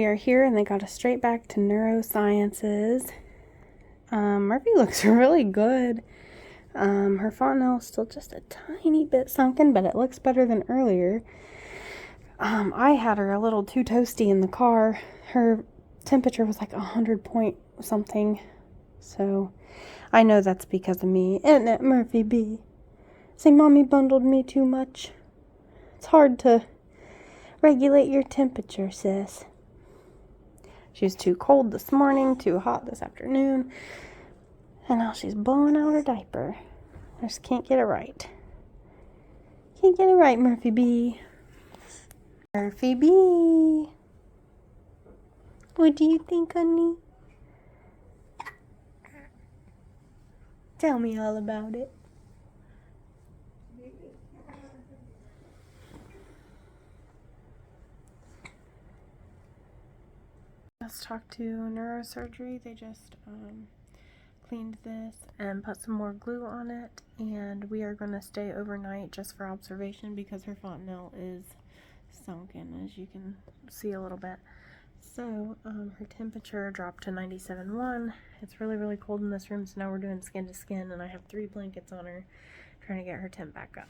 We are here and they got us straight back to neurosciences. Murphy looks really good. Her fontanelle is still just a tiny bit sunken, but it looks better than earlier. I had her a little too toasty in the car. Her temperature was like 100 point something. So I know that's because of me. Isn't it, Murphy B? Say, Mommy bundled me too much. It's hard to regulate your temperature, sis. She was too cold this morning, too hot this afternoon. And now she's blowing out her diaper. I just can't get it right. Can't get it right, Murphy B. Murphy B. What do you think, honey? Tell me all about it. Let's talk to neurosurgery. They just cleaned this and put some more glue on it, and we are going to stay overnight just for observation because her fontanelle is sunken, as you can see a little bit. So her temperature dropped to 97.1. It's really cold in this room, so now we're doing skin to skin, and I have 3 blankets on her trying to get her temp back up.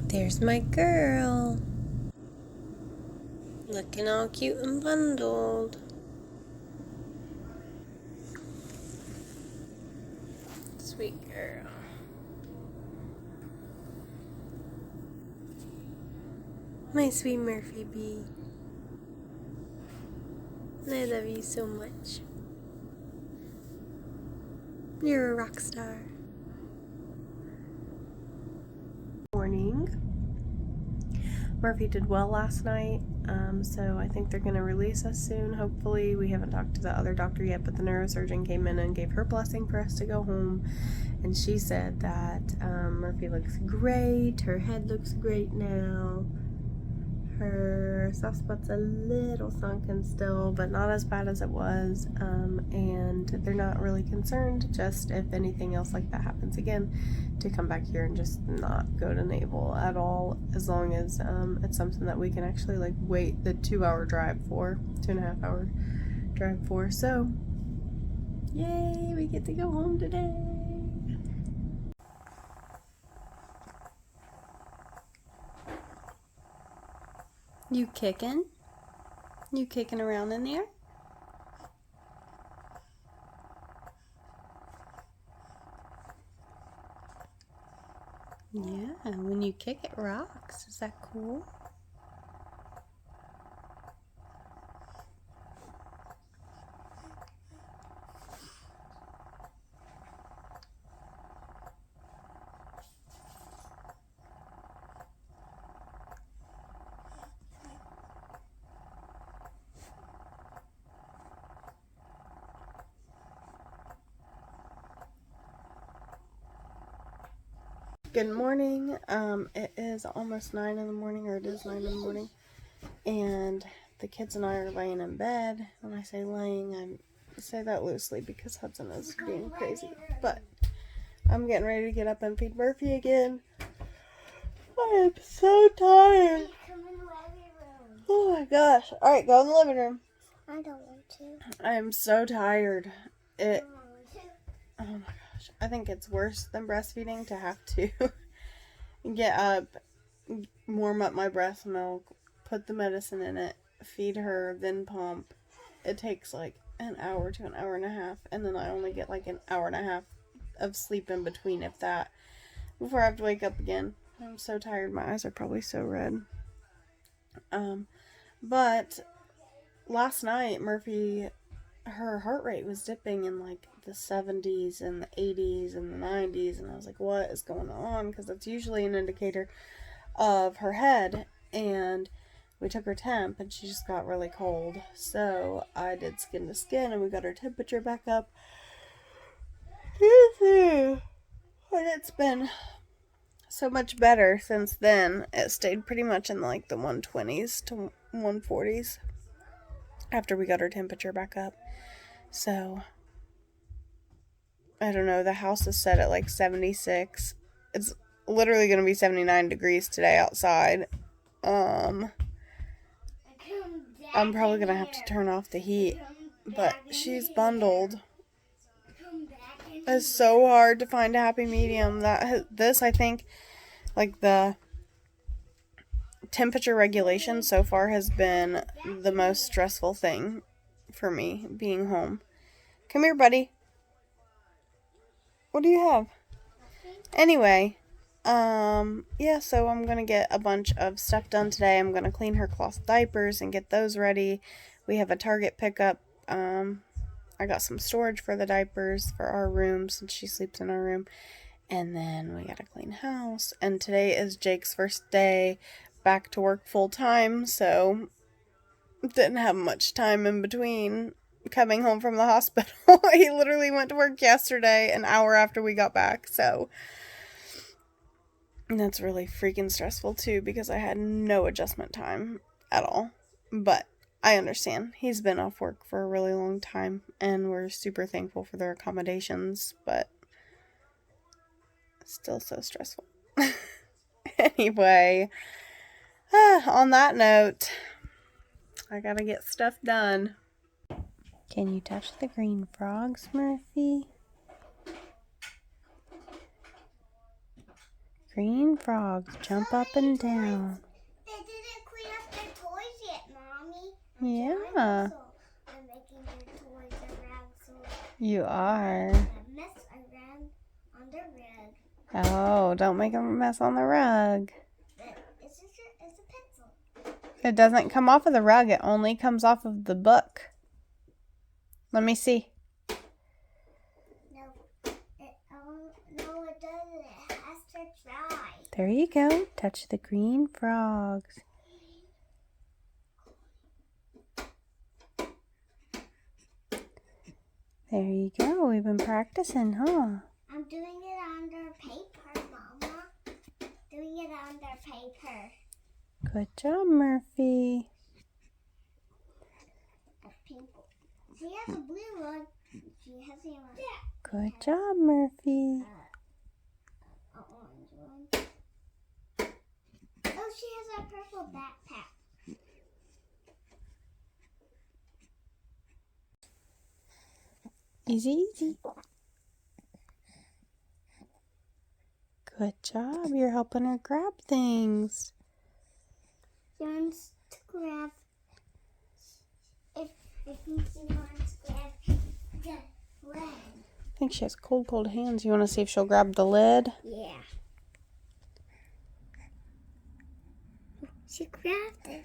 There's my girl, looking all cute and bundled. Sweet girl. My sweet Murphy B. I love you so much. You're a rock star. Morning. Murphy did well last night, so I think they're going to release us soon, hopefully. We haven't talked to the other doctor yet, but the neurosurgeon came in and gave her blessing for us to go home, and she said that Murphy looks great, her head looks great now, her soft spot's a little sunken still, but not as bad as it was, and they're not really concerned, just if anything else like that happens again, to come back here and just not go to naval at all, as long as it's something that we can actually like wait the 2-hour drive for, 2.5 hour drive for. So yay, we get to go home today. You kicking? You kicking around in there? Yeah, when you kick it rocks. Is that cool? Good morning. It is almost 9 in the morning, or it is 9 in the morning, and the kids and I are laying in bed. When I say laying, I say that loosely because Hudson is being crazy, but I'm getting ready to get up and feed Murphy again. I am so tired. Oh my gosh. Alright, go in the living room. I don't want to. I am so tired. Oh my gosh. I think it's worse than breastfeeding to have to get up, warm up my breast milk, put the medicine in it, feed her, then pump. It takes like an hour to an hour and a half, and then I only get like an hour and a half of sleep in between, if that, before I have to wake up again. I'm so tired. My eyes are probably so red. But last night, Murphy, her heart rate was dipping in like the 70s and the 80s and the 90s, and I was like, what is going on? Because that's usually an indicator of her head. And we took her temp and she just got really cold, so I did skin to skin and we got her temperature back up, and it's been so much better since then. It stayed pretty much in like the 120s to 140s after we got her temperature back up. So I don't know, the house is set at like 76. It's literally going to be 79 degrees today outside. I'm probably going to have to turn off the heat, but she's bundled. It's so hard to find a happy medium. This, I think, like the temperature regulation so far has been the most stressful thing for me being home. Come here, buddy. What do you have? Anyway, yeah, so I'm gonna get a bunch of stuff done today. I'm gonna clean her cloth diapers and get those ready. We have a Target pickup. I got some storage for the diapers for our room since she sleeps in our room. And then we gotta clean house. And today is Jake's first day back to work full time, so didn't have much time in between coming home from the hospital. He literally went to work yesterday, an hour after we got back, so that's really freaking stressful too because I had no adjustment time at all. But I understand. He's been off work for a really long time, and we're super thankful for their accommodations, but still so stressful. Anyway, on that note, I gotta get stuff done. Can you touch the green frogs, Murphy? Green frogs jump up and down. They didn't clean up their toys yet, Mommy. Yeah. I'm making their toys around, so You are. a mess around on the rug. Oh, don't make a mess on the rug. It's a pencil. It doesn't come off of the rug. It only comes off of the book. Let me see. No, it doesn't. It has to dry. There you go. Touch the green frogs. There you go. We've been practicing, huh? I'm doing it under paper, Mama. Doing it under paper. Good job, Murphy. A pink one. She has a blue one. She has a one. Good job, Murphy. A orange one. Oh, she has a purple backpack. Easy, easy. Good job. You're helping her grab things. She wants to grab. If she wants to grab the lid. I think she has cold hands. You want to see if she'll grab the lid? Yeah. She grabbed it.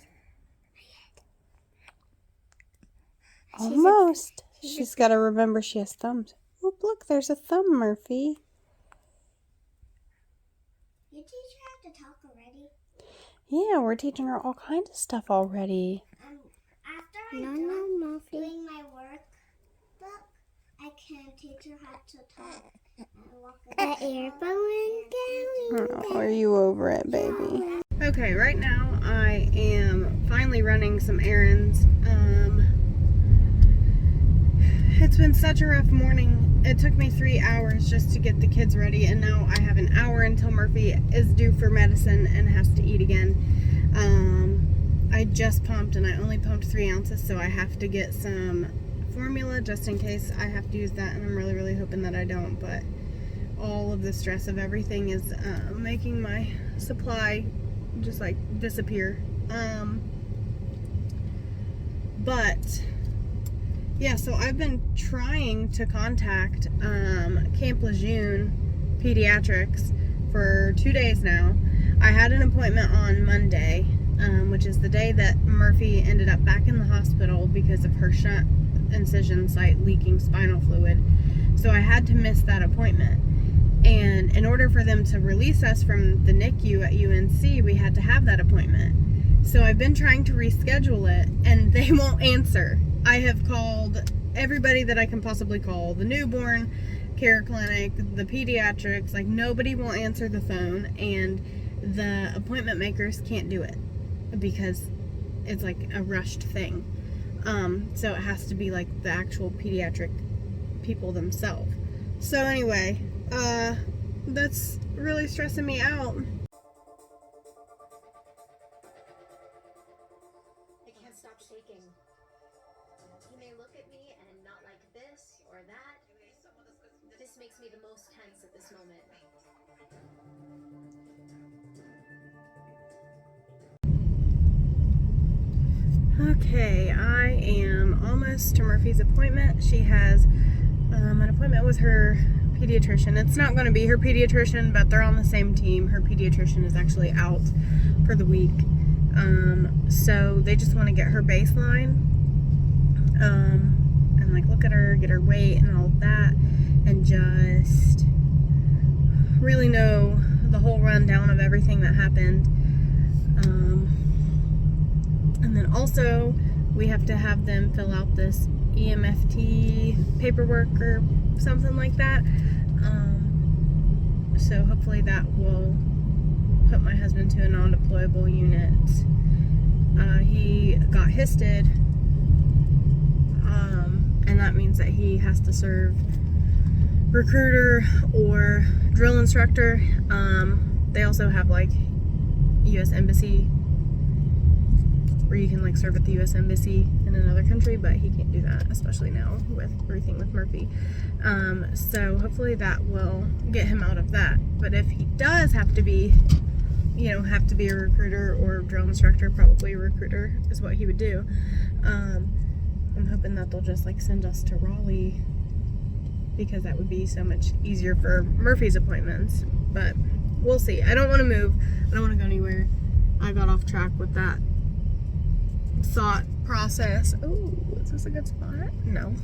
Almost. She's got to remember she has thumbs. Oh, look, there's a thumb, Murphy. You teach her how to talk already? Yeah, we're teaching her all kinds of stuff already. After I'm done doing my work book, I can teach her how to talk. And walk Oh, are you over it, baby? Okay, right now I am finally running some errands. It's been such a rough morning. It took me 3 hours just to get the kids ready, and now I have an hour until Murphy is due for medicine and has to eat again. I just pumped, and I only pumped 3 ounces, so I have to get some formula just in case I have to use that, and I'm really, really hoping that I don't, but all of the stress of everything is making my supply just like disappear. But yeah, so I've been trying to contact Camp Lejeune Pediatrics for 2 days now. I had an appointment on Monday, which is the day that Murphy ended up back in the hospital because of her shunt incision site leaking spinal fluid. So I had to miss that appointment. And in order for them to release us from the NICU at UNC, we had to have that appointment. So I've been trying to reschedule it, and they won't answer. I have called everybody that I can possibly call. The newborn care clinic, the pediatrics, like nobody will answer the phone, and the appointment makers can't do it because it's like a rushed thing. So it has to be like the actual pediatric people themselves. So anyway, that's really stressing me out. I can't stop shaking. makes me the most tense at this moment. Okay, I am almost to Murphy's appointment. She has an appointment with her pediatrician. It's not going to be her pediatrician, but they're on the same team. Her pediatrician is actually out for the week. So they just want to get her baseline and like look at her, get her weight and all of that, and just really know the whole rundown of everything that happened. And then also we have to have them fill out this EMFT paperwork or something like that. So hopefully that will put my husband to a non-deployable unit. He got histed, and that means that he has to serve recruiter or drill instructor. They also have like U.S. Embassy, where you can like serve at the U.S. Embassy in another country, but he can't do that, especially now with everything with Murphy. So hopefully that will get him out of that. But if he does have to be, have to be a recruiter or drill instructor, probably a recruiter is what he would do. I'm hoping that they'll just like send us to Raleigh, because that would be so much easier for Murphy's appointments. But we'll see. I don't want to move. I don't want to go anywhere. I got off track with that thought process. Oh, is this a good spot? No.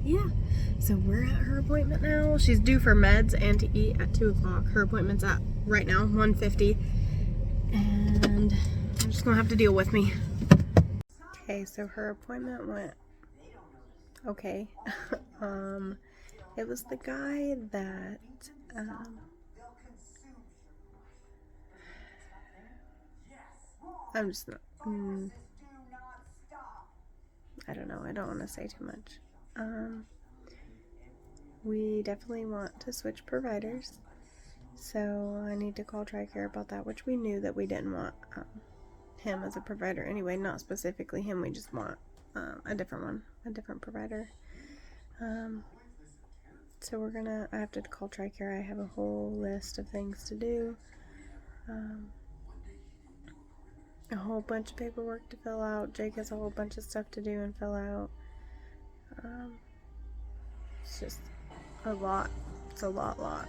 Yeah. So we're at her appointment now. She's due for meds and to eat at 2 o'clock. Her appointment's at right now 1:50, and I'm just gonna have to deal with me. Okay, so her appointment went okay. It was the guy that I'm just not. I don't know. I don't want to say too much. We definitely want to switch providers, so I need to call TRICARE about that, which we knew that we didn't want him as a provider anyway. Not specifically him. We just want a different provider. So I have to call TRICARE. I have a whole list of things to do. A whole bunch of paperwork to fill out. Jake has a whole bunch of stuff to do and fill out. It's just a lot. It's a lot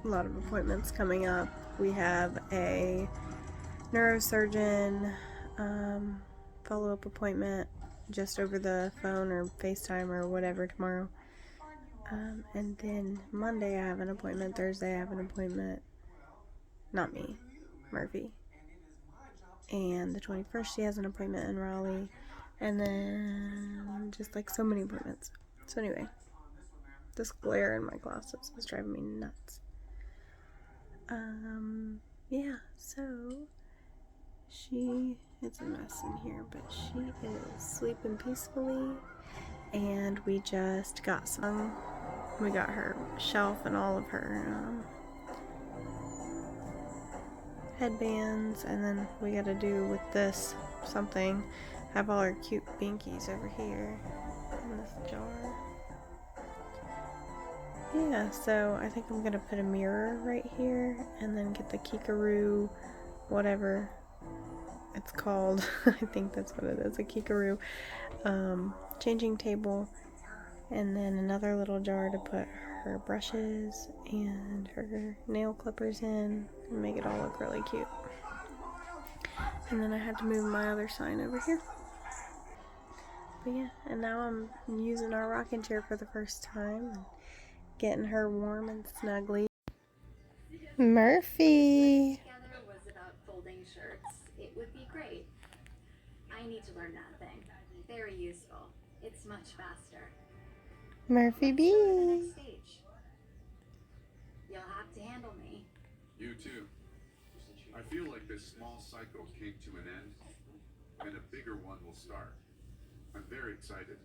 of appointments coming up. We have a neurosurgeon follow-up appointment just over the phone or FaceTime or whatever tomorrow. And then Monday I have an appointment. Thursday I have an appointment. Not me, Murphy. And the 21st she has an appointment in Raleigh. And then just like so many appointments. So anyway, this glare in my glasses is driving me nuts. Yeah, so it's a mess in here, but she is sleeping peacefully, and we just got we got her shelf and all of her headbands, and then we gotta do with this something, have all our cute binkies over here in this jar. Yeah, so I think I'm gonna put a mirror right here and then get the Kikaroo, whatever it's called. I think that's what it is, a Kikaroo changing table, and then another little jar to put her brushes and her nail clippers in and make it all look really cute. And then I had to move my other sign over here. But yeah, and now I'm using our rocking chair for the first time and getting her warm and snuggly. Murphy! Together was about folding shirts. It would be great. I need to learn that thing. Very useful. It's much faster. Murphy B! Let's go to the next stage. You'll have to handle me. You too. I feel like this small cycle came to an end, and a bigger one will start. I'm very excited.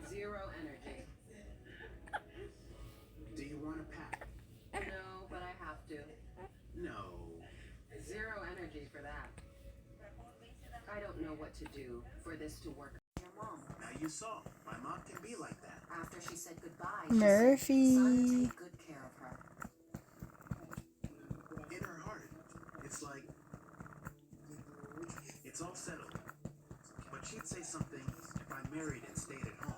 Zero energy. Do you want a pack? No, but I have to. No. Zero energy for that. I don't know what to do for this to work. Your mom. Now you saw. My mom can be like that. After she said goodbye, Murphy. son, take good care of her. In her heart, it's like it's all settled. But she'd say something if I married and stayed at home.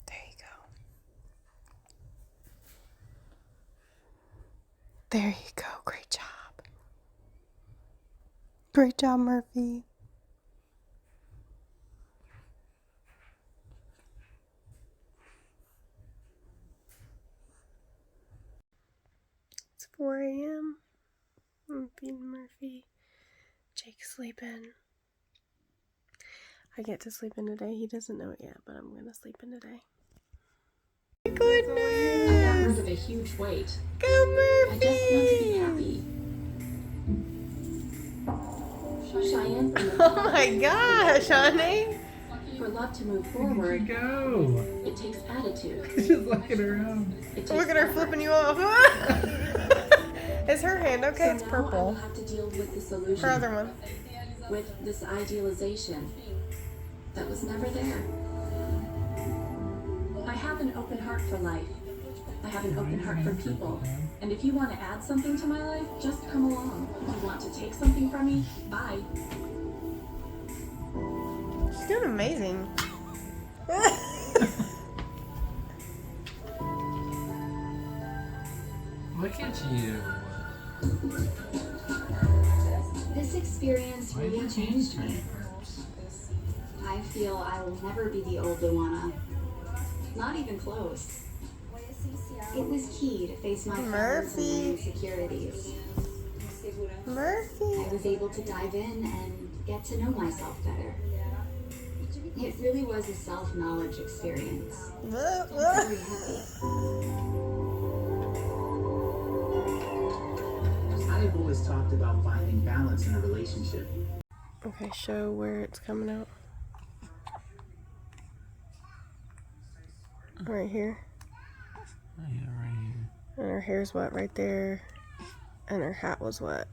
There you go. There you go. Great job. Great job, Murphy. It's 4 a.m. I'm feeding Murphy. Jake's sleeping. I get to sleep in today. He doesn't know it yet, but I'm gonna sleep in today. Goodness! I got rid of a huge weight. Go, I Murphy! just want to be happy. Cheyenne, Oh my gosh, honey! for love to move forward, Go. it takes attitude. Just looking around. It takes Look at her effort. flipping you off. Is her hand okay? So It's now I purple. will have to deal with the solution. Her other one. With this idealization that was never there. I have an open heart for life. I have an open heart for people. And if you want to add something to my life, just come along. If you want to take something from me, bye. She's doing amazing. Look at you. This experience Why really did you changed change me. her? I feel I will never be the old Luana. Not even close. It was key to face my fears Murphy. and insecurities. Murphy. I was able to dive in and get to know myself better. It really was a self-knowledge experience. I'm very happy. I've always talked about finding balance in a relationship. Okay, show where it's coming out. Right here. Oh, yeah, right here. And her hair's wet right there. And her hat was wet.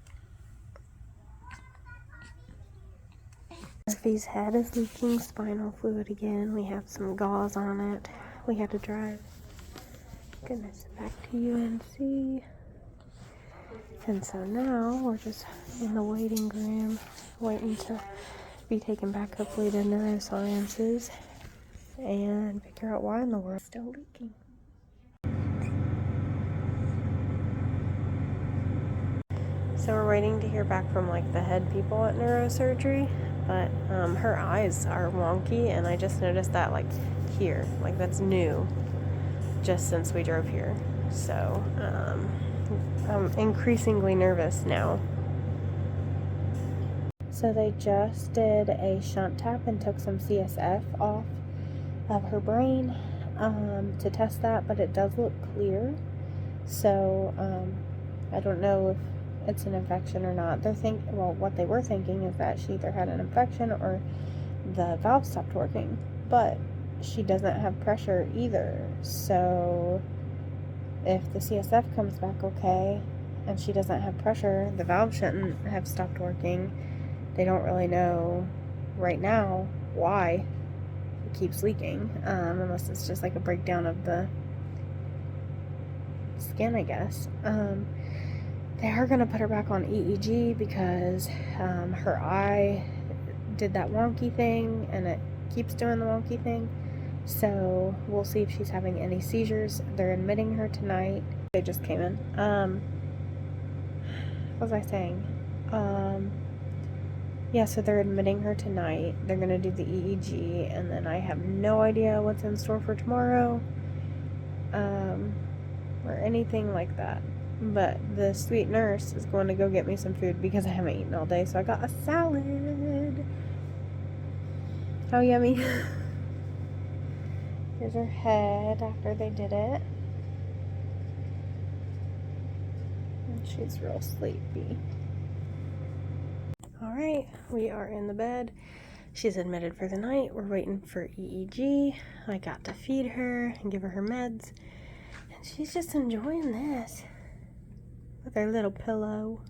Murphy's head is leaking spinal fluid again. We have some gauze on it. We had to drive. Goodness, back to UNC. And so now we're just in the waiting room, waiting to be taken back hopefully to neurosciences and figure out why in the world it's still leaking. So we're waiting to hear back from like the head people at neurosurgery, but her eyes are wonky, and I just noticed that like here, like that's new, just since we drove here. So I'm increasingly nervous now. So they just did a shunt tap and took some CSF off of her brain to test that, but it does look clear. So I don't know if it's an infection or not. What they were thinking is that she either had an infection or the valve stopped working, but she doesn't have pressure either. So if the CSF comes back okay and she doesn't have pressure, the valve shouldn't have stopped working. They don't really know right now why it keeps leaking, unless it's just like a breakdown of the skin, I guess. They are going to put her back on EEG because her eye did that wonky thing, and it keeps doing the wonky thing. So we'll see if she's having any seizures. They're admitting her tonight. They just came in. What was I saying? Yeah, so they're admitting her tonight. They're going to do the EEG, and then I have no idea what's in store for tomorrow, or anything like that. But the sweet nurse is going to go get me some food because I haven't eaten all day, so I got a salad. How yummy. Here's her head after they did it. She's real sleepy. Alright, we are in the bed. She's admitted for the night. We're waiting for EEG. I got to feed her and give her meds. And she's just enjoying this. With her little pillow.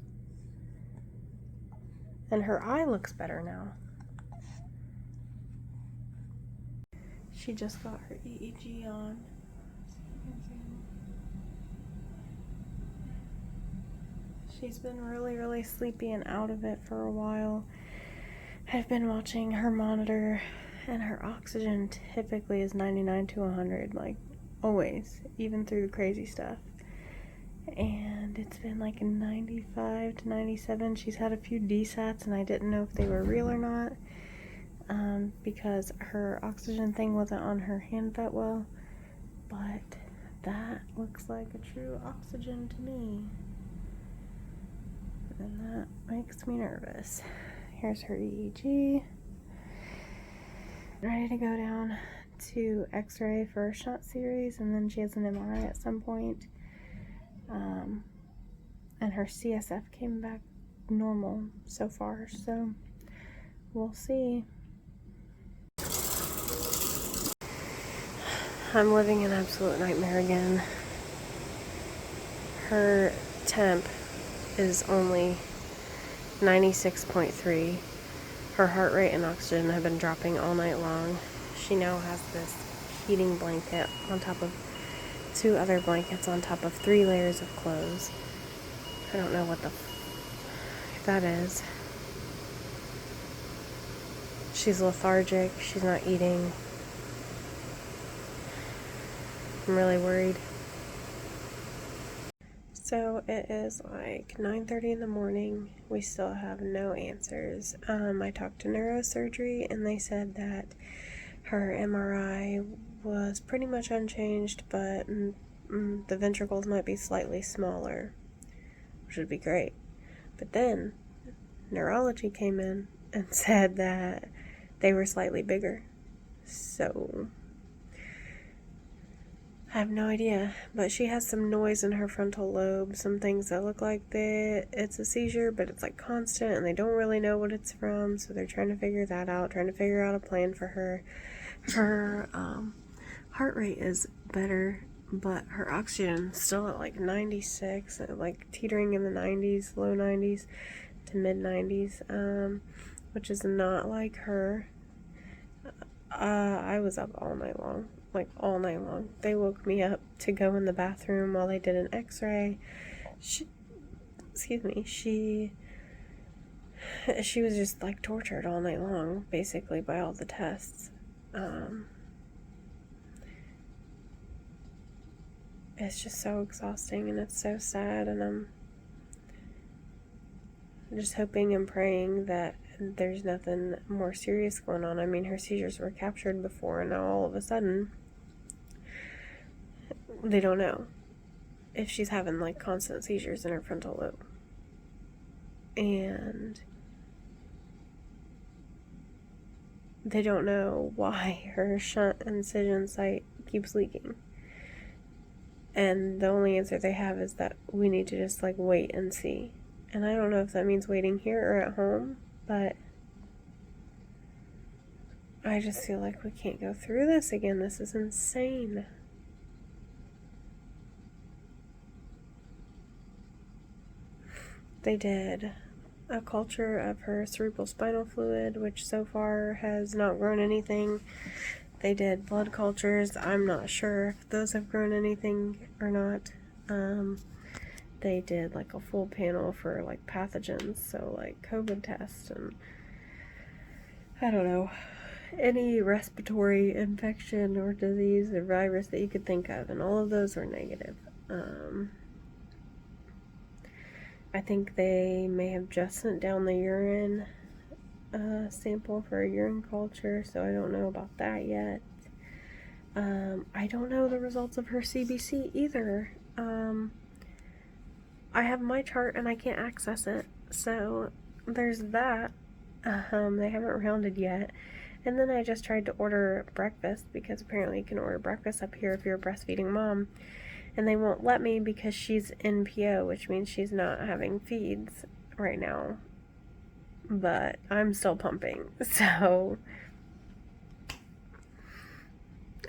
And her eye looks better now. She just got her EEG on. She's been really sleepy and out of it for a while. I've been watching her monitor, and her oxygen typically is 99 to 100, like always, even through the crazy stuff. And it's been like a 95 to 97. She's had a few DSATs, and I didn't know if they were real or not, because her oxygen thing wasn't on her hand that well. But that looks like a true oxygen to me. And that makes me nervous. Here's her EEG. Ready to go down to X-ray for a shot series, and then she has an MRI at some point. And her CSF came back normal so far, so we'll see. I'm living an absolute nightmare again. Her temp is only 96.3. Her heart rate and oxygen have been dropping all night long. She now has this heating blanket on top of 2 other blankets on top of 3 layers of clothes. I don't know what the that is. She's lethargic. She's not eating. I'm really worried. So it is like 9:30 in the morning. We still have no answers. I talked to neurosurgery, and they said that her MRI was pretty much unchanged, but the ventricles might be slightly smaller, which would be great. But then neurology came in and said that they were slightly bigger. So I have no idea, but she has some noise in her frontal lobe, some things that look like it's a seizure, but it's like constant, and they don't really know what it's from, so they're trying to figure that out, trying to figure out a plan for her. Her heart rate is better, but her oxygen is still at like 96, like teetering in the 90s, low 90s to mid 90s, which is not like her. I was up all night long. Like all night long. They woke me up to go in the bathroom while they did an x-ray. She was just like tortured all night long, basically, by all the tests. It's just so exhausting, and it's so sad, and I'm just hoping and praying that there's nothing more serious going on. I mean, her seizures were captured before, and now all of a sudden they don't know if she's having like constant seizures in her frontal lobe. And they don't know why her shunt incision site keeps leaking. And the only answer they have is that we need to just like wait and see. And I don't know if that means waiting here or at home, but I just feel like we can't go through this again. This is insane. They did a culture of her cerebral spinal fluid, which so far has not grown anything. They did blood cultures. I'm not sure if those have grown anything or not. They did like a full panel for like pathogens, so like COVID tests and I don't know, any respiratory infection or disease or virus that you could think of, and all of those were negative. I think they may have just sent down the urine sample for a urine culture, so I don't know about that yet. I don't know the results of her CBC either. I have my chart and I can't access it, so there's that. They haven't rounded yet. And then I just tried to order breakfast, because apparently you can order breakfast up here if you're a breastfeeding mom. and they won't let me because she's NPO, which means she's not having feeds right now. But I'm still pumping, so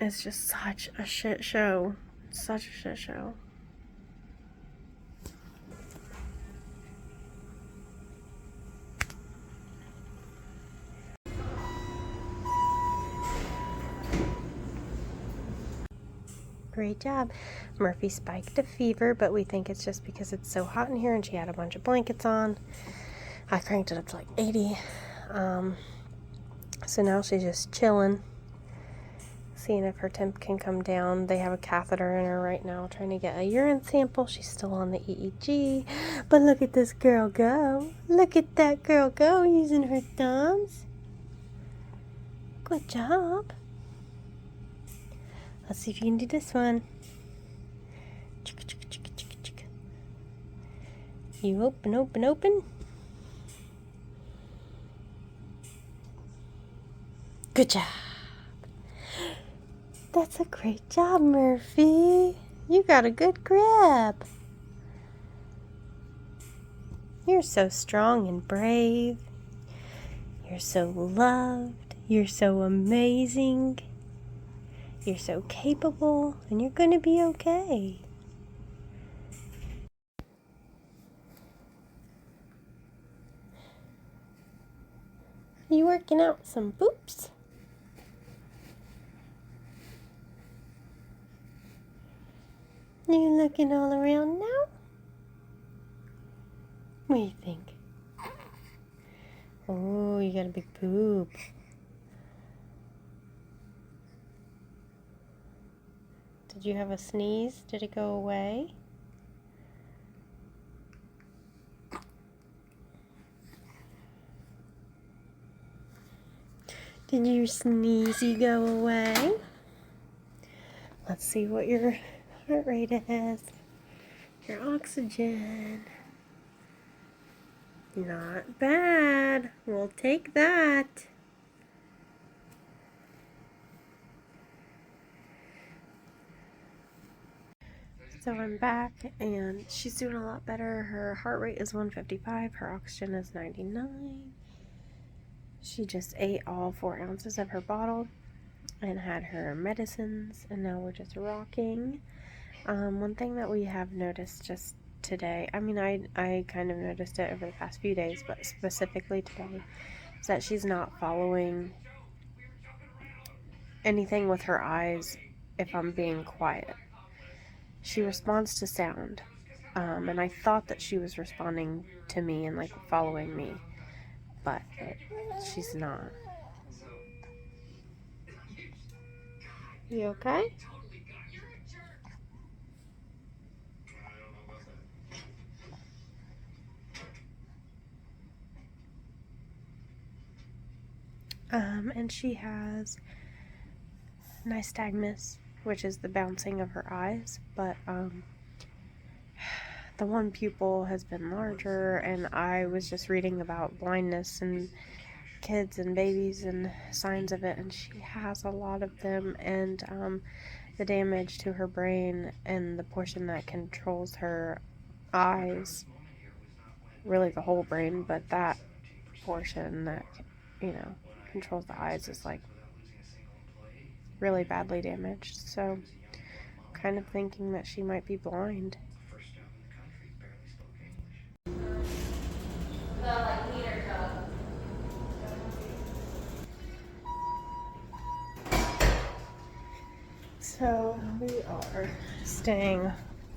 it's just such a shit show. Such a shit show. Great job. Murphy spiked a fever, but we think it's just because it's so hot in here and she had a bunch of blankets on. I cranked it up to like 80. So now she's just chilling, seeing if her temp can come down. They have a catheter in her right now, trying to get a urine sample. She's still on the EEG. But look at this girl go. Look at that girl go, using her thumbs. Good job. Let's see if you can do this one. You open, open, open. Good job. That's a great job, Murphy. You got a good grip. You're so strong and brave. You're so loved. You're so amazing. You're so capable, and you're going to be okay. You working out some boops? You looking all around now? What do you think? Oh, you got a big poop. Did you have a sneeze? Did it go away? Did your sneezy go away? Let's see what your heart rate is. Your oxygen. Not bad. We'll take that. So I'm back and she's doing a lot better. Her heart rate is 155. Her oxygen is 99. She just ate all 4 ounces of her bottle and had her medicines, and now we're just rocking. One thing that we have noticed just today, I mean, I kind of noticed it over the past few days, but specifically today, is that she's not following anything with her eyes if I'm being quiet. She responds to sound, and I thought that she was responding to me and like following me, but she's not. You okay? And she has nystagmus, which is the bouncing of her eyes, but the one pupil has been larger, and I was just reading about blindness and kids and babies and signs of it, and she has a lot of them, and the damage to her brain and the portion that controls her eyes, really the whole brain, but that portion that, controls the eyes is like really badly damaged. So kind of thinking that she might be blind. So we are staying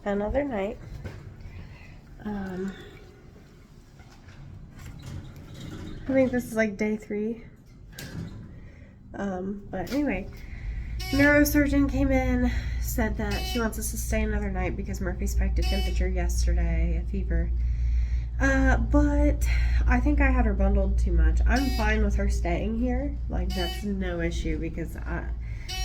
another night. I think this is like day 3. But anyway, neurosurgeon came in, said that she wants us to stay another night because Murphy spiked a temperature yesterday, a fever. But I think I had her bundled too much. I'm fine with her staying here. Like, that's no issue because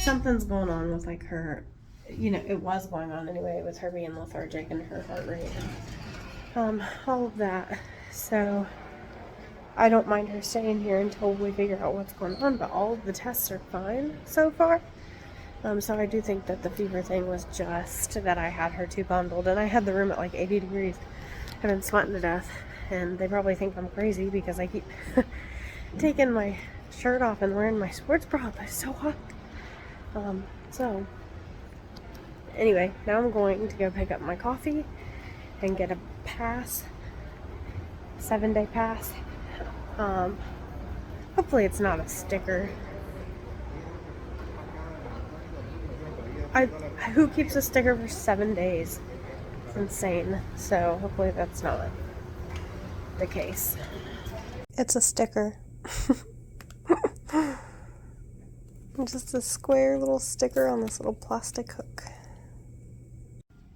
something's going on with like her, it was going on anyway with her being lethargic and her heart rate and all of that. So I don't mind her staying here until we figure out what's going on, but all of the tests are fine so far. So I do think that the fever thing was just that I had her too bundled, and I had the room at like 80 degrees. I've been sweating to death, and they probably think I'm crazy because I keep taking my shirt off and wearing my sports bra, but it's so hot. So anyway, now I'm going to go pick up my coffee and get a pass, 7-day pass. Hopefully it's not a sticker. Who keeps a sticker for 7 days? It's insane. So hopefully that's not the case. It's a sticker. Just a square little sticker on this little plastic hook.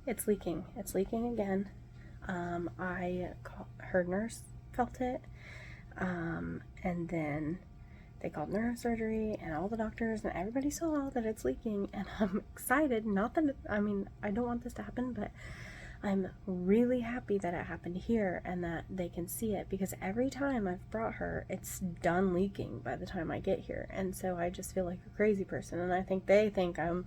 It's leaking. It's leaking again. Her nurse felt it. And then they called neurosurgery and all the doctors, and everybody saw that it's leaking, and I'm excited. Not that I don't want this to happen, but I'm really happy that it happened here and that they can see it, because every time I've brought her, it's done leaking by the time I get here, and so I just feel like a crazy person, and I think they think I'm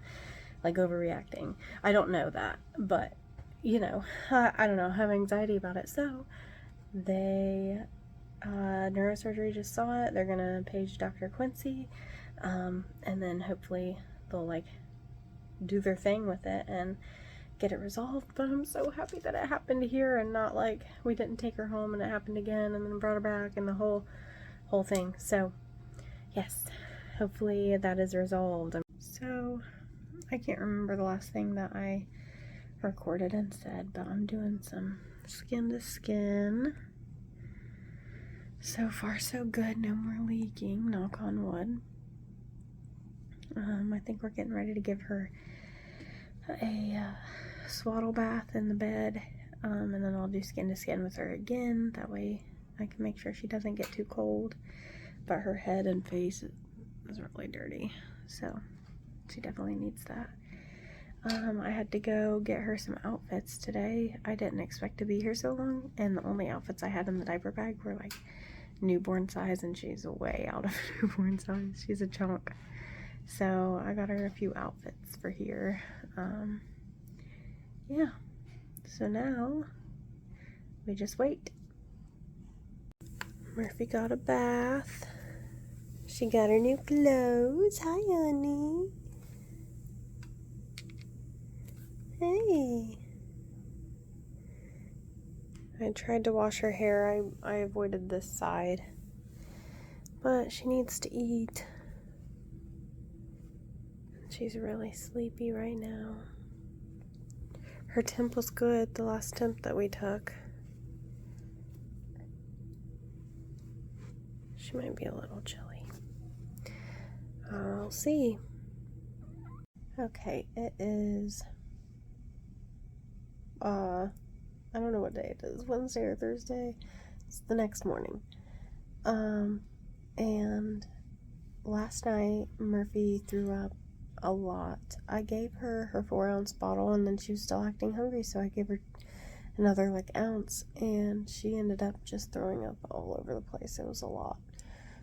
like overreacting. I don't know that, but you know, I don't know, I have anxiety about it. So they neurosurgery just saw it. They're gonna page Dr. Quincy, and then hopefully they'll like do their thing with it and get it resolved. But I'm so happy that it happened here and not like we didn't take her home and it happened again and then brought her back and the whole thing. So yes, hopefully that is resolved. So I can't remember the last thing that I recorded and said, but I'm doing some skin to skin. So far so good, no more leaking, knock on wood. I think we're getting ready to give her a swaddle bath in the bed, and then I'll do skin to skin with her again. That way I can make sure she doesn't get too cold, but her head and face is really dirty, so she definitely needs that. I had to go get her some outfits today. I didn't expect to be here so long, and the only outfits I had in the diaper bag were like newborn size, and she's way out of newborn size. She's a chunk. So I got her a few outfits for here. Yeah. So now we just wait. Murphy got a bath. She got her new clothes. Hi, honey. Hey. I tried to wash her hair. I avoided this side. But she needs to eat. She's really sleepy right now. Her temp was good, the last temp that we took. She might be a little chilly. I'll see. Okay, it is, I don't know what day it is, Wednesday or Thursday. It's the next morning. And last night, Murphy threw up a lot. I gave her 4-ounce bottle, and then she was still acting hungry, so I gave her another like ounce, and she ended up just throwing up all over the place. It was a lot.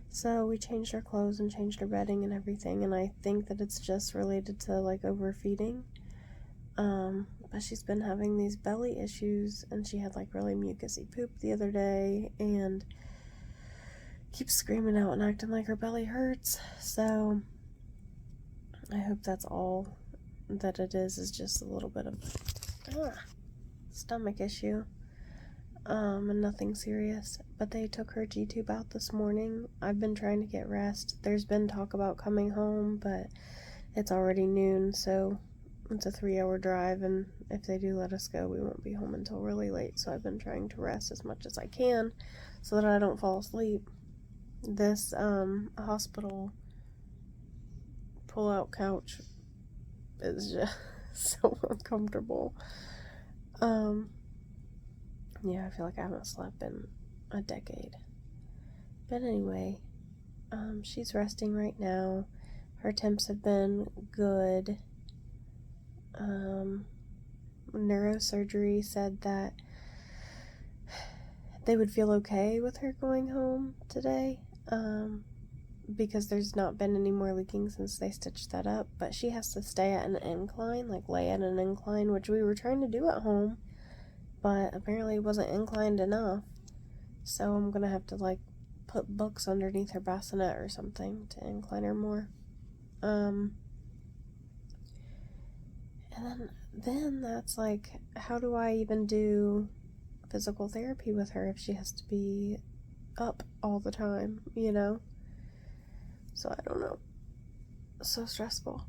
So we changed her clothes and changed her bedding and everything, and I think that it's just related to like overfeeding. But she's been having these belly issues, and she had like really mucusy poop the other day and keeps screaming out and acting like her belly hurts. So I hope that's all that it is just a little bit of stomach issue, and nothing serious. But they took her G-tube out this morning. I've been trying to get rest. There's been talk about coming home, but it's already noon, so it's a 3-hour drive, and if they do let us go, we won't be home until really late. So I've been trying to rest as much as I can so that I don't fall asleep. This hospital pull-out couch is just so uncomfortable. Yeah, I feel like I haven't slept in a decade. But anyway, she's resting right now. Her temps have been good. Neurosurgery said that they would feel okay with her going home today. because there's not been any more leaking since they stitched that up, but she has to stay at an incline, like lay at an incline, which we were trying to do at home, but apparently it wasn't inclined enough. So I'm gonna have to like put books underneath her bassinet or something to incline her more. And then that's like, how do I even do physical therapy with her if she has to be up all the time, you know? So I don't know. So stressful.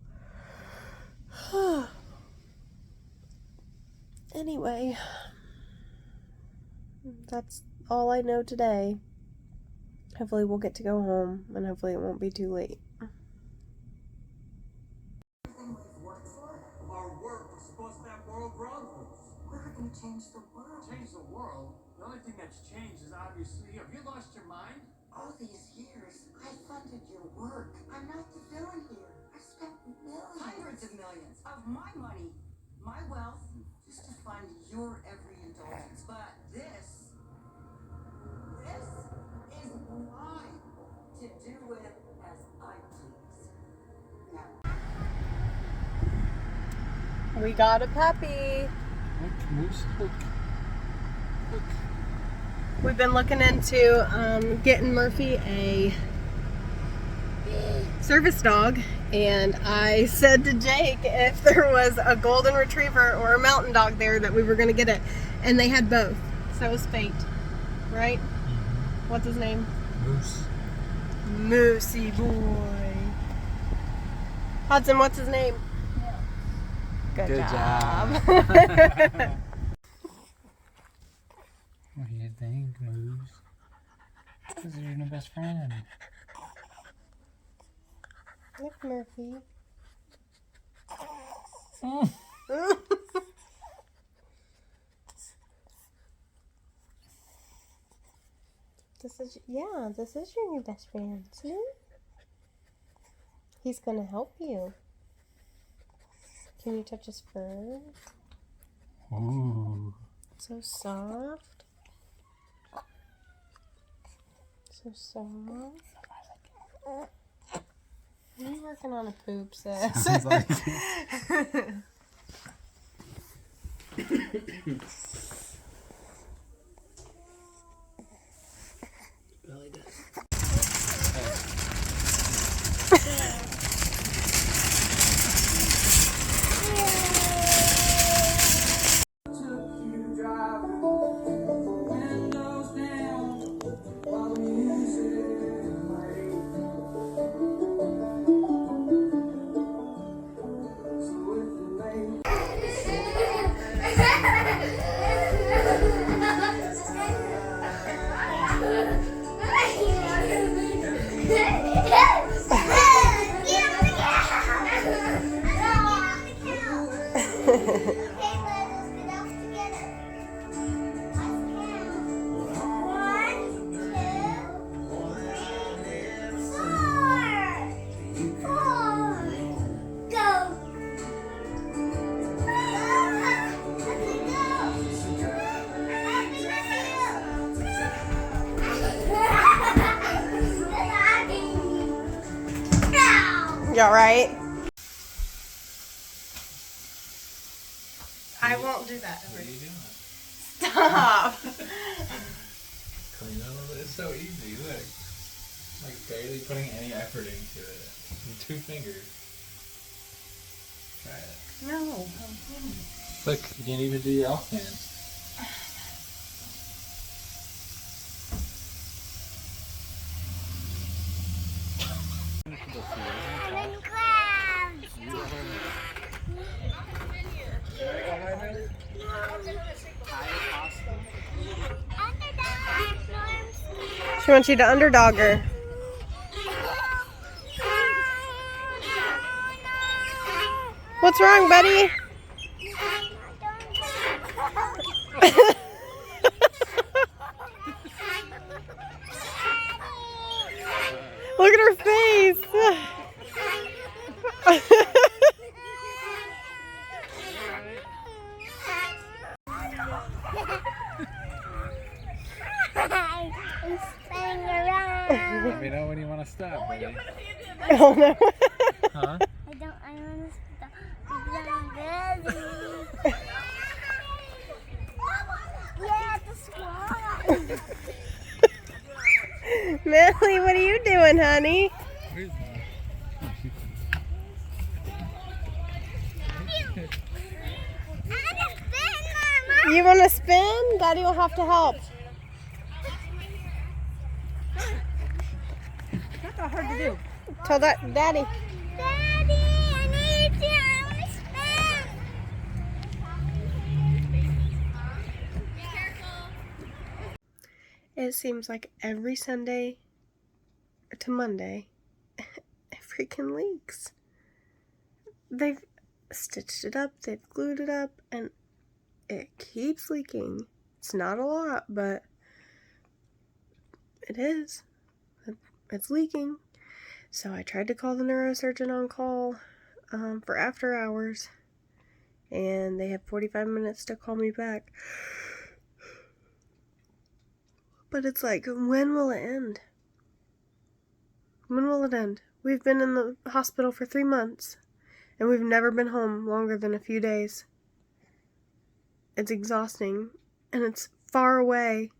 Anyway, that's all I know today. Hopefully we'll get to go home, and hopefully it won't be too late. Our work was supposed to have moral ground rules. We're gonna change the world. Change the world? The only thing that's changed is obviously, have you lost your mind? All these years, I funded your work. I'm not the villain here. I spent millions. Hundreds of millions of my money, my wealth, just to fund your every indulgence. But this is mine to do with as I please. Now, We got a puppy. Look, Moose, look. Look. We've been looking into getting Murphy a service dog, and I said to Jake if there was a golden retriever or a mountain dog there that we were going to get it, and they had both. So it was fate, right? Mm-hmm. What's his name? Moose. Moosey boy. Hudson, what's his name? Good job. What do you think, Moose? Because you're my best friend. Look, Murphy. This is your new best friend. See? He's gonna help you. Can you touch his fur? Ooh. So soft. So soft. I'm working on a poop, sis. Sounds like Belly does. You alright? I won't do that. What are you doing? Stop! Clean it. It's so easy. Look. Like barely putting any effort into it. With 2 fingers. Try it. No. Look, you didn't even do your offhand. She wants you to underdog her. What's wrong, buddy? Look at her face. I'm spinning around. Let me know when you want to stop, buddy. Oh no. Huh? I want to stop. I'm ready. Yeah, the swan. Millie, what are you doing, honey? Where's You want to spin? Daddy will have to help. Not that hard to do. Tell that Daddy. Daddy, I need you. I want to spin. It seems like every Sunday to Monday, it freaking leaks. They've stitched it up, they've glued it up, and it keeps leaking. It's not a lot, but it is. It's leaking. So I tried to call the neurosurgeon on call for after hours, and they have 45 minutes to call me back. But it's like, when will it end? When will it end? We've been in the hospital for 3 months, and we've never been home longer than a few days. It's exhausting, and it's far away.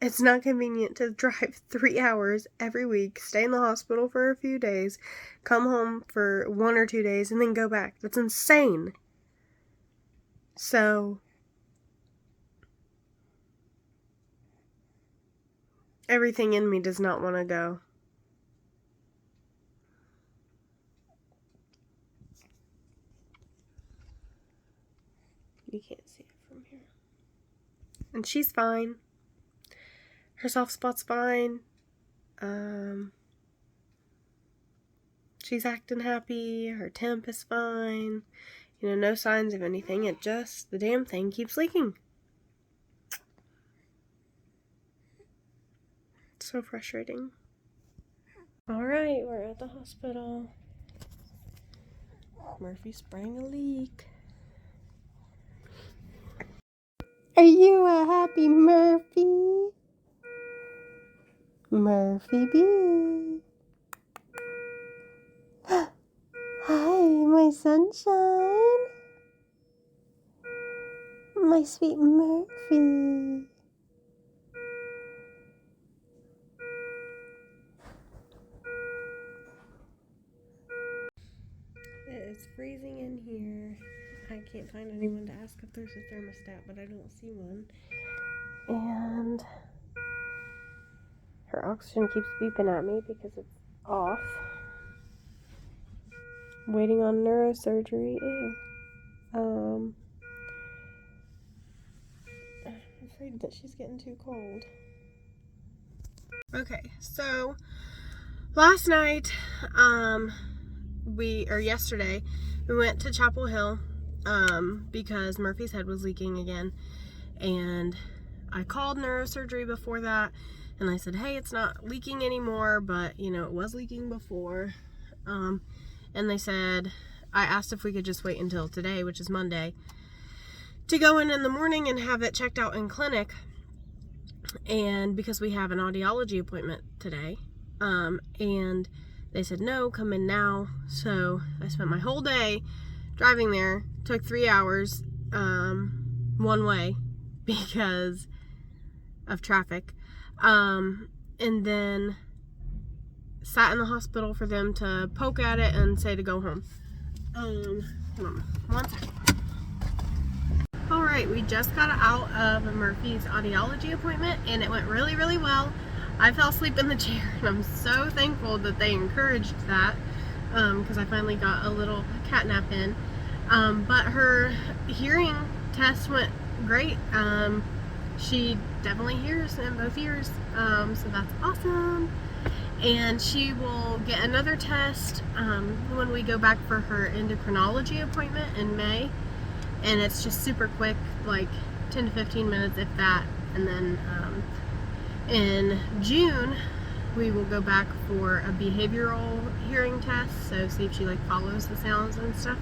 It's not convenient to drive 3 hours every week, stay in the hospital for a few days, come home for 1 or 2 days, and then go back. That's insane. So, everything in me does not want to go. You can't see it from here. And she's fine. Her soft spot's fine. She's acting happy. Her temp is fine. You know, no signs of anything. It just, the damn thing keeps leaking. It's so frustrating. Alright, we're at the hospital. Murphy sprang a leak. Are you a happy Murphy? Murphy B. Hi, my sunshine. My sweet Murphy. It is freezing in here. I can't find anyone to ask if there's a thermostat, but I don't see one. And her oxygen keeps beeping at me because it's off. Waiting on neurosurgery. Ew. I'm afraid that she's getting too cold. Okay, so last night, yesterday, we went to Chapel Hill because Murphy's head was leaking again, and I called neurosurgery before that, and I said, hey, it's not leaking anymore, but you know, it was leaking before, and they said, I asked if we could just wait until today, which is Monday, to go in the morning and have it checked out in clinic, and because we have an audiology appointment today, and they said, no, come in now. So I spent my whole day driving there. Took 3 hours one way because of traffic. And then sat in the hospital for them to poke at it and say to go home. Hold on 1 second. Alright, we just got out of Murphy's audiology appointment, and it went really, really well. I fell asleep in the chair, and I'm so thankful that they encouraged that, because I finally got a little cat nap in. But her hearing test went great. She definitely hears in both ears, so that's awesome. And she will get another test when we go back for her endocrinology appointment in May. And it's just super quick, like 10 to 15 minutes if that. And then in June, we will go back for a behavioral hearing test, so see if she like follows the sounds and stuff.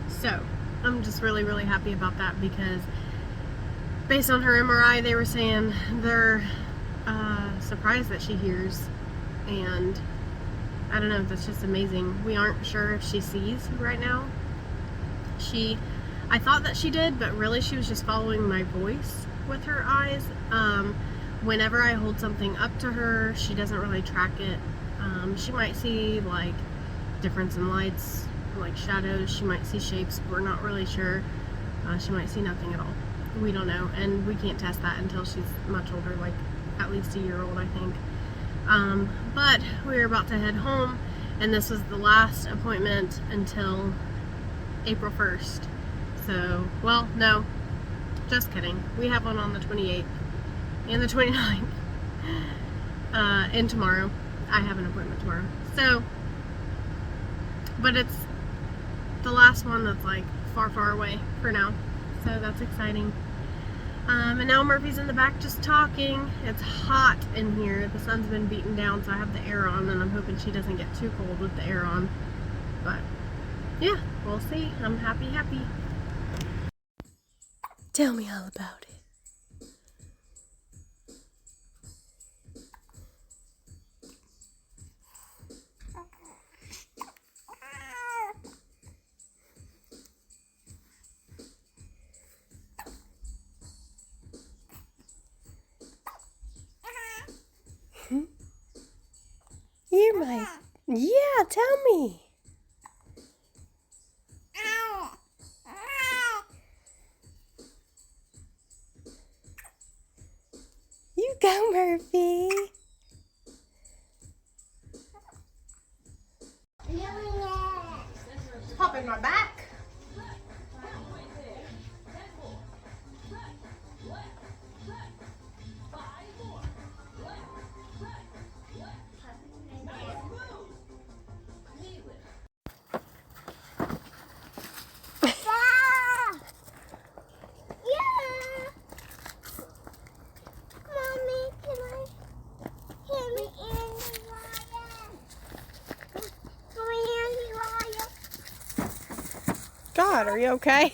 So I'm just really, really happy about that, because based on her MRI, they were saying their surprised that she hears, and I don't know, that's just amazing. We aren't sure if she sees right now. I thought that she did, but really she was just following my voice with her eyes. Whenever I hold something up to her, she doesn't really track it. She might see like difference in lights, like shadows. She might see shapes. We're not really sure. She might see nothing at all. We don't know, and we can't test that until she's much older, like at least a year old, I think. But we're about to head home, and this was the last appointment until April 1st. So, well, no, just kidding. We have one on the 28th and the 29th, and tomorrow. I have an appointment tomorrow. So, but it's the last one that's like far, far away for now. So that's exciting. And now Murphy's in the back just talking. It's hot in here. The sun's been beaten down, so I have the air on, and I'm hoping she doesn't get too cold with the air on. But yeah, we'll see. I'm happy. Tell me all about it. You're my... Yeah, tell me. You go, Murphy. Pop in my back. God, are you okay?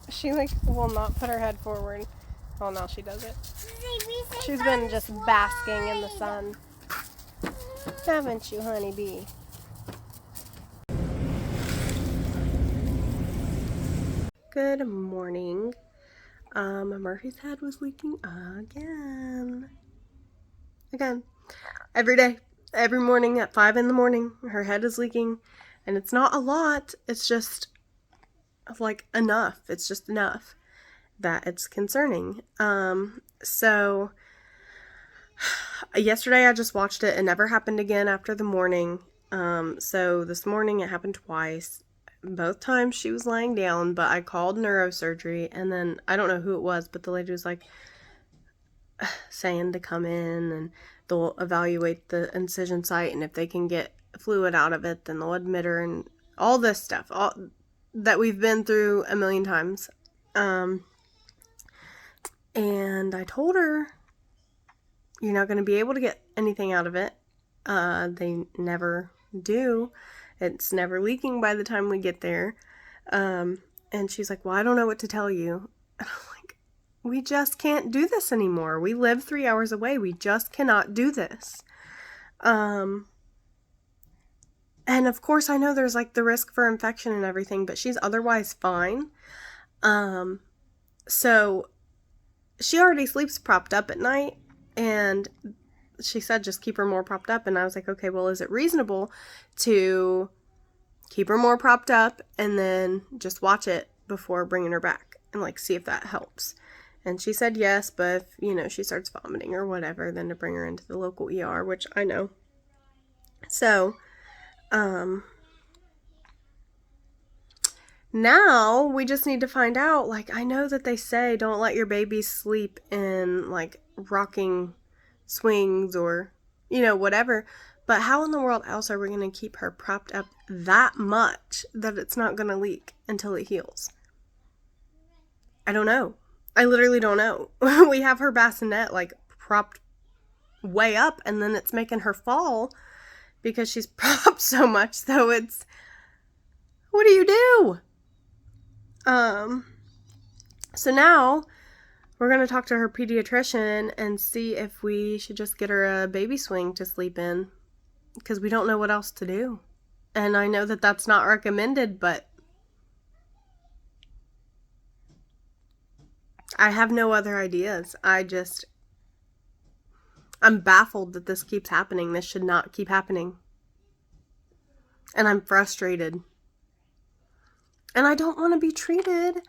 She like will not put her head forward. Oh, now she does it. She's been just basking in the sun. Haven't you, honeybee? Good morning. Murphy's head was leaking again. Every day. Every morning at 5 in the morning, her head is leaking. And it's not a lot. It's just like enough. It's just enough that it's concerning. So yesterday I just watched it. It never happened again after the morning. So this morning it happened twice. Both times she was lying down, but I called neurosurgery, and then I don't know who it was, but the lady was like saying to come in and they'll evaluate the incision site, and if they can get fluid out of it, then they'll admit her, and all this stuff, all that we've been through a million times. And I told her, you're not going to be able to get anything out of it. They never do. It's never leaking by the time we get there. And she's like, well, I don't know what to tell you. And I'm like, we just can't do this anymore. We live 3 hours away. We just cannot do this. And of course, I know there's like the risk for infection and everything, but she's otherwise fine. So she already sleeps propped up at night, and she said just keep her more propped up. And I was like, okay, well, is it reasonable to keep her more propped up and then just watch it before bringing her back and like see if that helps? And she said yes, but if, she starts vomiting or whatever, then to bring her into the local ER, which I know. So, now we just need to find out, like, I know that they say don't let your baby sleep in like rocking swings or, whatever, but how in the world else are we going to keep her propped up that much that it's not going to leak until it heals? I don't know. I literally don't know. We have her bassinet like propped way up, and then it's making her fall because she's propped so much. So it's, what do you do? So now we're going to talk to her pediatrician and see if we should just get her a baby swing to sleep in, because we don't know what else to do. And I know that that's not recommended, but I have no other ideas. I'm baffled that this keeps happening. This should not keep happening. And I'm frustrated. And I don't want to be treated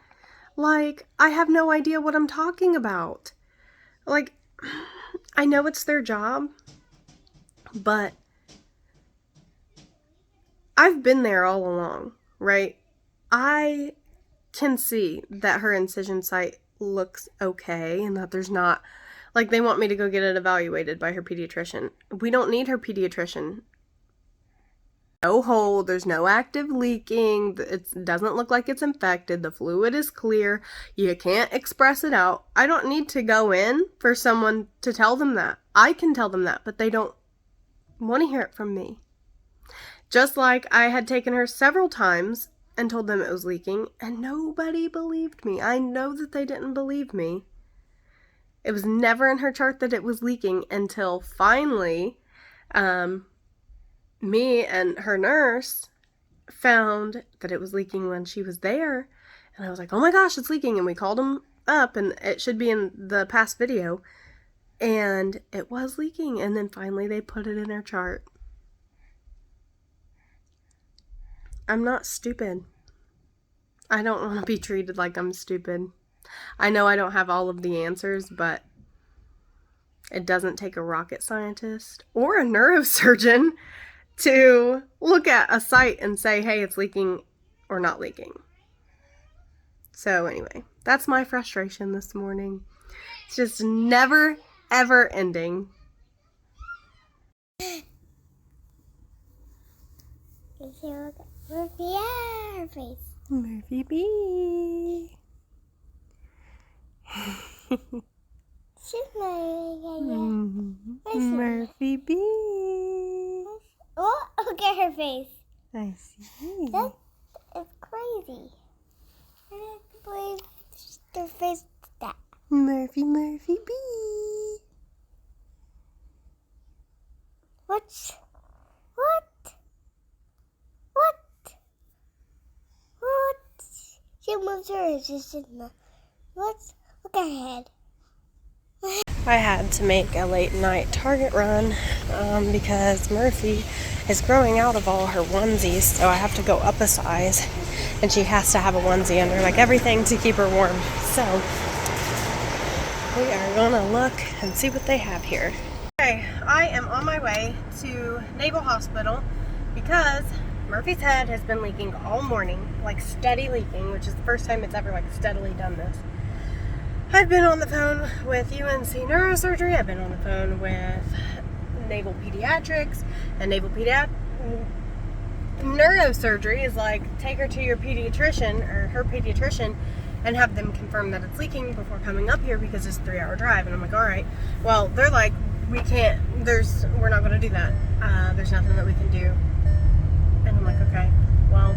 like I have no idea what I'm talking about. Like, I know it's their job, but I've been there all along, right? I can see that her incision site looks okay and that there's not, like, they want me to go get it evaluated by her pediatrician. We don't need her pediatrician. No hole, there's no active leaking, it doesn't look like it's infected, the fluid is clear, you can't express it out. I don't need to go in for someone to tell them that. I can tell them that, but they don't want to hear it from me. Just like I had taken her several times and told them it was leaking, and nobody believed me. I know that they didn't believe me. It was never in her chart that it was leaking until finally, me and her nurse found that it was leaking when she was there. And I was like, oh my gosh, it's leaking. And we called them up, and it should be in the past video. And it was leaking. And then finally they put it in their chart. I'm not stupid. I don't want to be treated like I'm stupid. I know I don't have all of the answers, but it doesn't take a rocket scientist or a neurosurgeon to look at a site and say, hey, it's leaking or not leaking. So anyway, that's my frustration this morning. It's just never, ever ending. Murphy, Murphy B. Murphy B. Oh, look at her face. I see. That is crazy. I can't believe their face is that. Murphy B. What? She moves her assistant. What? Look at her head. I had to make a late night Target run because Murphy is growing out of all her onesies, so I have to go up a size, and she has to have a onesie under like everything to keep her warm. So we are gonna look and see what they have here. Okay, I am on my way to Naval Hospital because Murphy's head has been leaking all morning, like steady leaking, which is the first time it's ever like steadily done this. I've been on the phone with UNC Neurosurgery, I've been on the phone with Naval Pediatrics, and Naval Neurosurgery is like, take her to your pediatrician, or her pediatrician, and have them confirm that it's leaking before coming up here because it's a 3-hour drive. And I'm like, alright. Well, they're like, we're not going to do that. There's nothing that we can do. And I'm like, okay, well,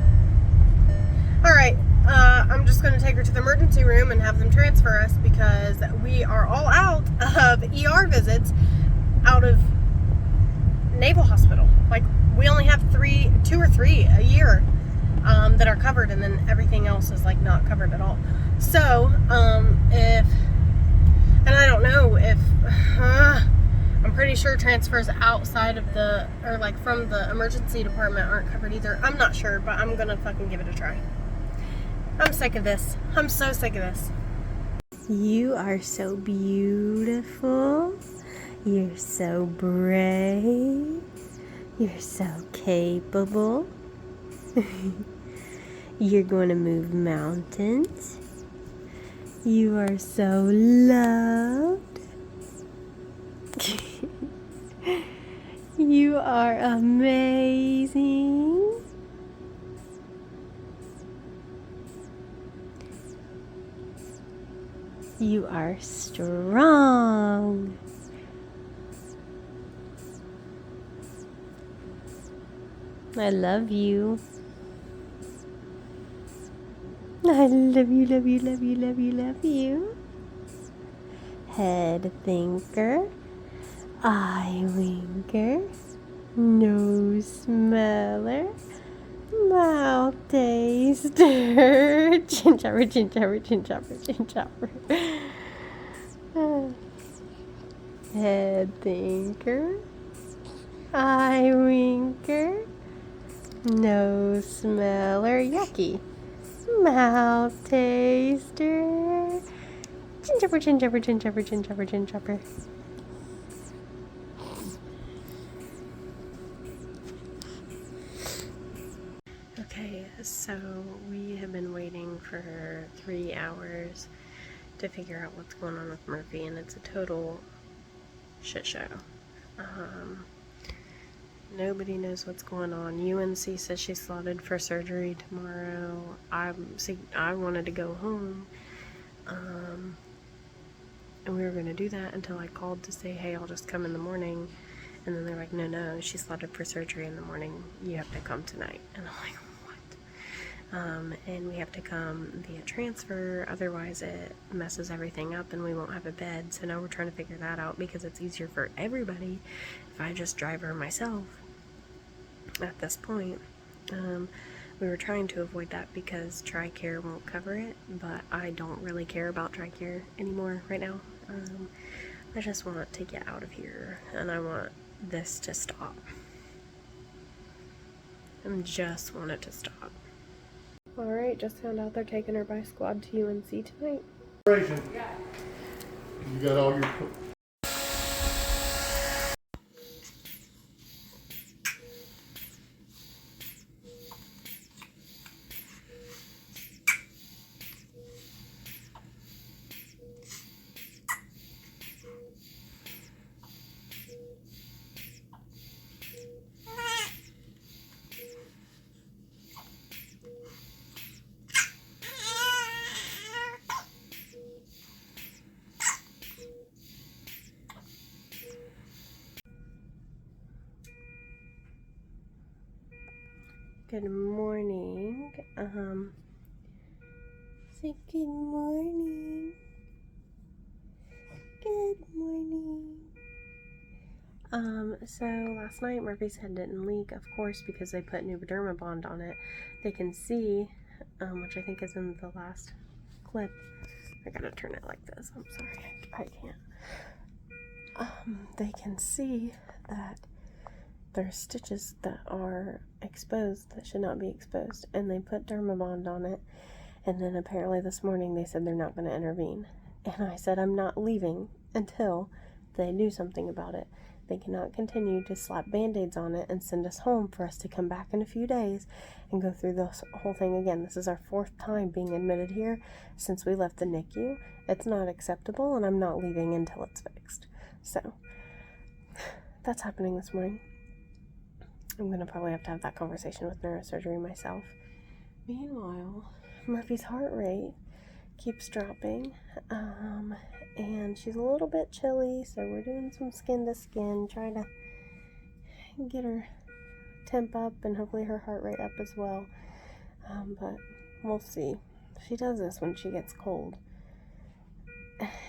alright. I'm just going to take her to the emergency room and have them transfer us because we are all out of ER visits out of Naval Hospital. Like, we only have 2 or 3 a year that are covered, and then everything else is like not covered at all. So, and I don't know if, I'm pretty sure transfers outside of from the emergency department aren't covered either. I'm not sure, but I'm gonna fucking give it a try. I'm sick of this. I'm so sick of this. You are so beautiful. You're so brave. You're so capable. You're going to move mountains. You are so loved. You are amazing. You are strong. I love you. I love you, love you, love you, love you, love you. Head thinker, eye winker, nose smeller, mouth taster, chin chopper, chin chopper, chin chopper, chin chopper. Head thinker, eye winker, nose smeller, yucky, mouth taster, chin chopper, chin chopper, chin chopper, chin chopper, chin chopper. Okay, so we have been waiting for 3 hours to figure out what's going on with Murphy, and it's a total shit show. Nobody knows what's going on. UNC says she's slotted for surgery tomorrow. I wanted to go home, and we were going to do that until I called to say, hey, I'll just come in the morning. And then they're like, no, she's slotted for surgery in the morning. You have to come tonight. And I'm like, and we have to come via transfer, otherwise it messes everything up and we won't have a bed. So now we're trying to figure that out because it's easier for everybody if I just drive her myself at this point. We were trying to avoid that because TRICARE won't cover it, but I don't really care about TRICARE anymore right now. I just want to get out of here and I want this to stop. I just want it to stop. Alright, just found out they're taking her by squad to UNC tonight. You got all your... Good morning. Say good morning. Good morning. So last night Murphy's head didn't leak, of course, because they put Nubiderma bond on it. They can see, which I think is in the last clip. I gotta turn it like this. I'm sorry, I can't. They can see that there's stitches that are exposed that should not be exposed, and they put Dermabond on it, and then apparently this morning they said they're not going to intervene, and I said I'm not leaving until they do something about it. They cannot continue to slap band-aids on it and send us home for us to come back in a few days and go through this whole thing again. This is our 4th time being admitted here since we left the NICU. It's not acceptable, and I'm not leaving until it's fixed. So that's happening this morning. I'm going to probably have to have that conversation with neurosurgery myself. Meanwhile, Murphy's heart rate keeps dropping, and she's a little bit chilly, so we're doing some skin to skin, trying to get her temp up and hopefully her heart rate up as well, but we'll see. She does this when she gets cold.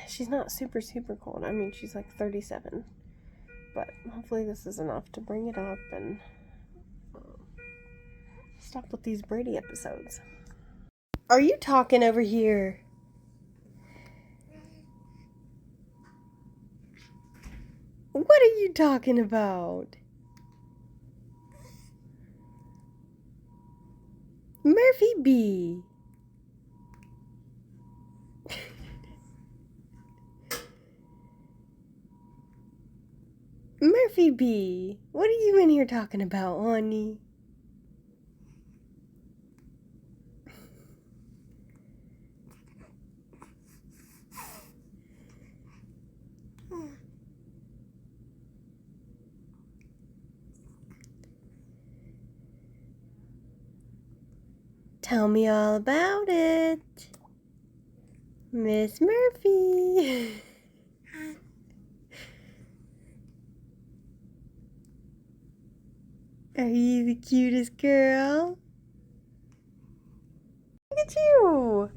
She's not super cold. I mean, she's like 37, but hopefully this is enough to bring it up and stop with these Brady episodes. Are you talking over here? What are you talking about? Murphy B. Murphy B. What are you in here talking about, honey? Tell me all about it. Miss Murphy. Are you the cutest girl? Look at you.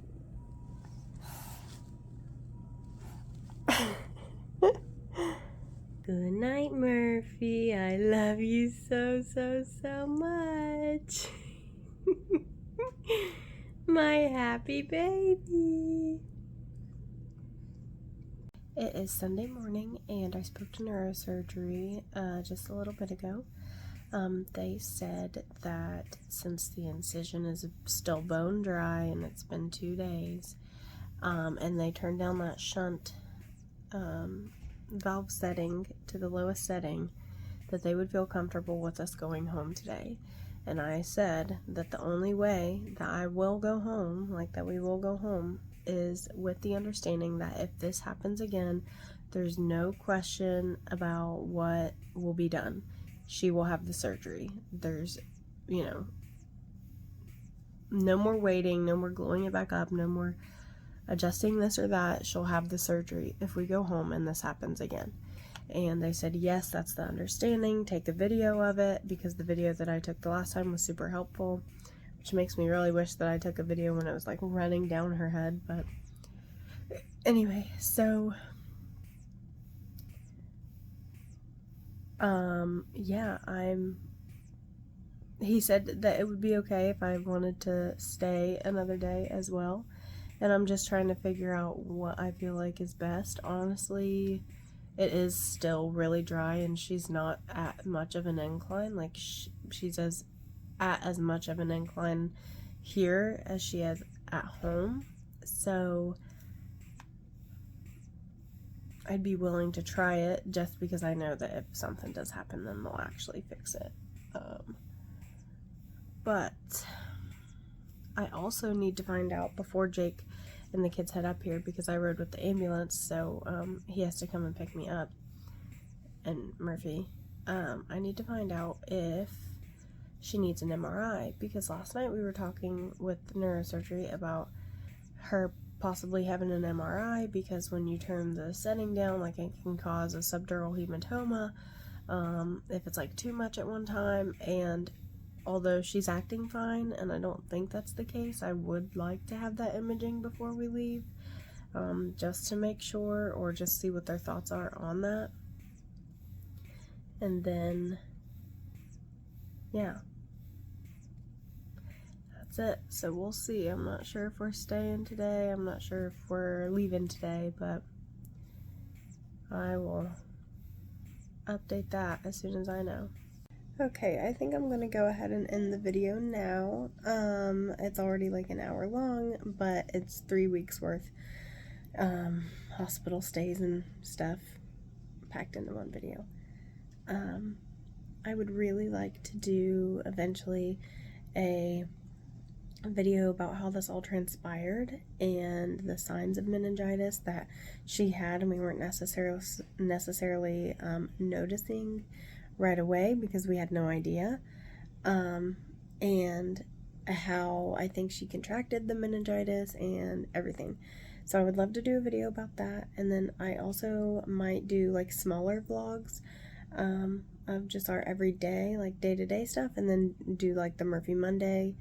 Good night, Murphy. I love you so, so, so much. My happy baby. It is Sunday morning, and I spoke to neurosurgery just a little bit ago. They said that since the incision is still bone dry and it's been 2 days, and they turned down that shunt valve setting to the lowest setting, that they would feel comfortable with us going home today. And I said that the only way that I will go home, like that we will go home, is with the understanding that if this happens again, there's no question about what will be done. She will have the surgery. There's, no more waiting, no more gluing it back up, no more adjusting this or that. She'll have the surgery if we go home and this happens again. And they said, yes, that's the understanding. Take a video of it, because the video that I took the last time was super helpful, which makes me really wish that I took a video when it was like running down her head. But anyway, so yeah, he said that it would be okay if I wanted to stay another day as well. And I'm just trying to figure out what I feel like is best. Honestly, it is still really dry, and she's not at much of an incline. Like, she's at as much of an incline here as she is at home. So I'd be willing to try it, just because I know that if something does happen, then they'll actually fix it. But I also need to find out before Jake and the kids head up here, because I rode with the ambulance, so he has to come and pick me up, and Murphy. I need to find out if she needs an MRI, because last night we were talking with neurosurgery about her possibly having an MRI, because when you turn the setting down, like, it can cause a subdural hematoma if it's like too much at one time. And although she's acting fine, and I don't think that's the case, I would like to have that imaging before we leave, just to make sure, or just see what their thoughts are on that. And then, yeah, that's it. So we'll see. I'm not sure if we're staying today. I'm not sure if we're leaving today, but I will update that as soon as I know. Okay, I think I'm gonna go ahead and end the video now. It's already like an hour long, but it's 3 weeks worth hospital stays and stuff packed into one video. I would really like to do eventually a video about how this all transpired and the signs of meningitis that she had and we weren't necessarily noticing right away, because we had no idea, and how I think she contracted the meningitis and everything. So I would love to do a video about that, and then I also might do like smaller vlogs of just our everyday, like day-to-day stuff, and then do like the Murphy Monday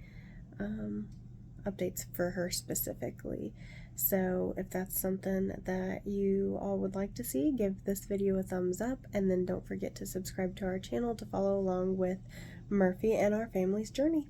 updates for her specifically. So if that's something that you all would like to see, give this video a thumbs up, and then don't forget to subscribe to our channel to follow along with Murphy and our family's journey.